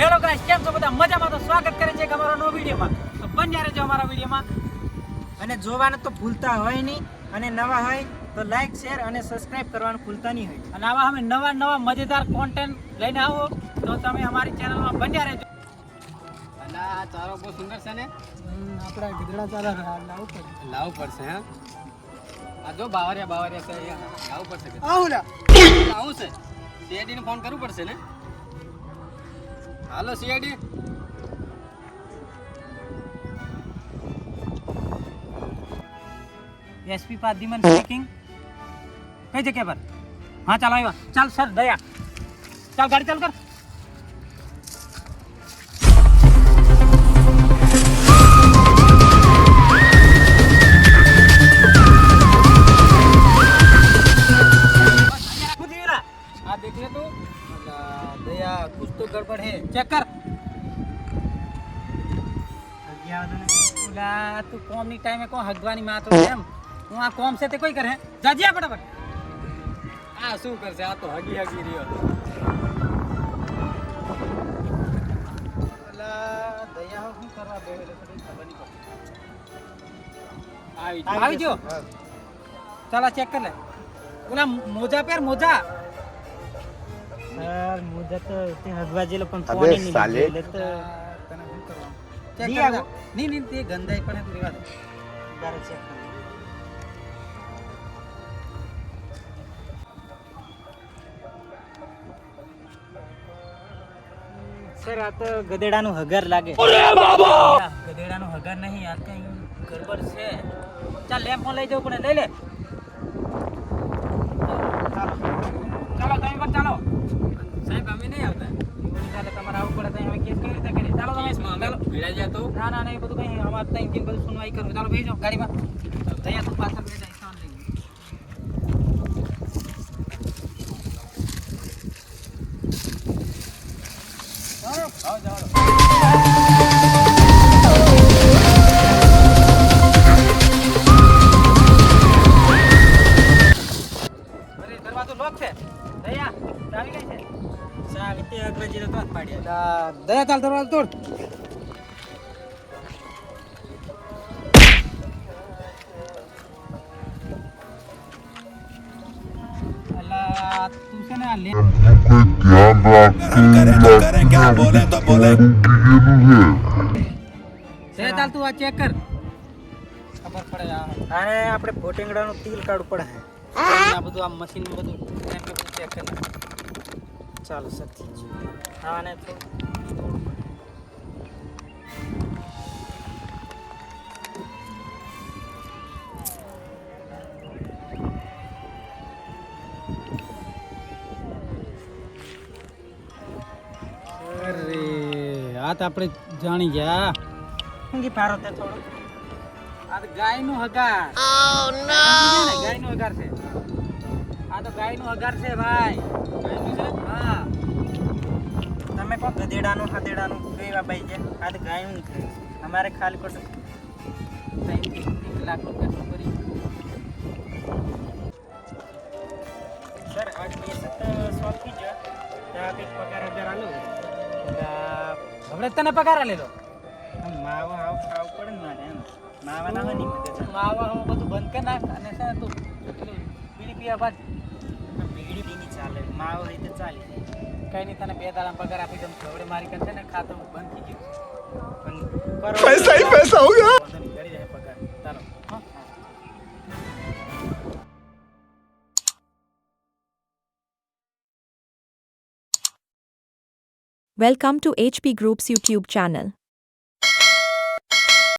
Hello guys, કેમ છો બધા? મજામાં? તો સ્વાગત કરે છે અમારા નવો વિડીયોમાં. તો બન્યા રહેજો અમારા વિડીયોમાં અને જોવાનું તો ભૂલતા હોય નહીં. અને નવા હોય તો લાઈક શેર અને સબસ્ક્રાઇબ કરવાનું ભૂલતા નહીં હોય. અને આવા અમે નવા મજેદાર કોન્ટેન્ટ લઈને આવો તો તમે અમારી ચેનલમાં બન્યા રહેજો. અને આ ચારો બહુ સુંદર છે ને, આપણા ગીધડા ચાલે લાવવું પડશે. હા, આ જો બાવરિયા છે, લાવવું પડશે. આવું આવું છે, સીઆઈડી ને ફોન કરવું પડશે ને. Hello CID. SP Pradyuman speaking. કઈ જગ્યા પર? હા, ચાલ આવ્યા. ચાલ સર, દયા ચાલ, ગાડી ચાલુ કર. આ દેખ લે તું. દયા कुछ तो गड़बड़ है, ચેક કર. ઓલા તું કોમની ટાઈમે કોણ હગવાની માં તો એમ હું આ કોમ છે તે કોઈ કરે જાજિયા ફટાફટ. આ શું કરશે? આ તો હગી રહ્યો. દયા શું કરવા બેહેલો ખબર નહીં પડતી. આવી ગયો. ચાલ ચેક કર લે. ઓલા મોજા પહેર, મોજા. સર મુદત તો તે હગવા જેલો પણ અબે ફોન નહીં સાલે. એટલે તો તને શું કરવાનું? ચેક જી કર. આવો. નહીં તે ગંધાઈ પડે તો રેવા દે. બારે ચેક કરો. સર આ તો ગધેડાનું હગાર લાગે. ગધેડાનું હગાર નહીં, આ કઈ ગડબડ છે. ચાલ લેમ્પ લઈ જવું પડે, લઈ લે. ચાલો ચાલો તમે પણ ચાલો. સાહેબ અમે નહીં આવતા. ચાલે તમારે આવવું પડે તો હવે કેસ કેવી રીતે કરીએ? ચાલો તમે ચાલો. ભીડા જાય તો ના એ બધું કઈ અમારે ત્યાં બધું સુનવાઈ કરવું. ચાલો બેસી જાઓ ગાડીમાં. તૈયાર તું પાછળ બેસી જાય સાઉન્ડ લઈને. અરે દરવાજો લોક છે. દયા ચાવી કઈ છે? સાહેબ તે હગવા જેલો તો જ પાડ્યો. દયા ચાલ દરવાજો તોડ. અલા તું છે ને આ લે દયા ચાલ તું આ ચેક કર. ખબર પડે અને આપણે ફોટેંગડાનું તીલ કાઢવું પડે. આ બધું આ મશીન બધું એમ કે બધું ચેક કર. ચાલો સર ઠીક છે. હા અને અરે આ તો આપણે જાણી ગયા. ઊંઘી પારો તે થોડો. આ તો ગાયનું હગાર. ગાયનું હગાર છે. આ તો ગાયનું હગાર છે ભાઈ. ગાયનું છે? હા. તમે કહો ગધેડાનું હાથેડાનું કેવા ભાઈ છે? આ તો ગાયનું છે. અમારે ખાલી પડે 1 લાખ રૂપિયા કરી. સર આજ પૈસા તો સોંપી જ ત્યાં કંઈક પગાર 1000 આલો. હમણાં તને પગાર આલેલો. માવા ખાવું પડે ને મારે એમ. માવા ના હોય નહીં મદદ. માવા હું બધું બંધ કરી નાખ અને છે ને તું પેલું બીડી પીવા બાદ બીગડી બી નહીં ચાલે. માવો હોય તો ચાલે. કઈ નહીં, તને 2 દાડા પગાર આપી દઉં. હવે મારી કરશે ને ખાતું બંધ થઈ ગયું. પણ કરો पैसा ही पैसा होगा। વાંધો નહીં, કરી જાય પગાર. ચાલો હા. Welcome to HP Group's YouTube channel.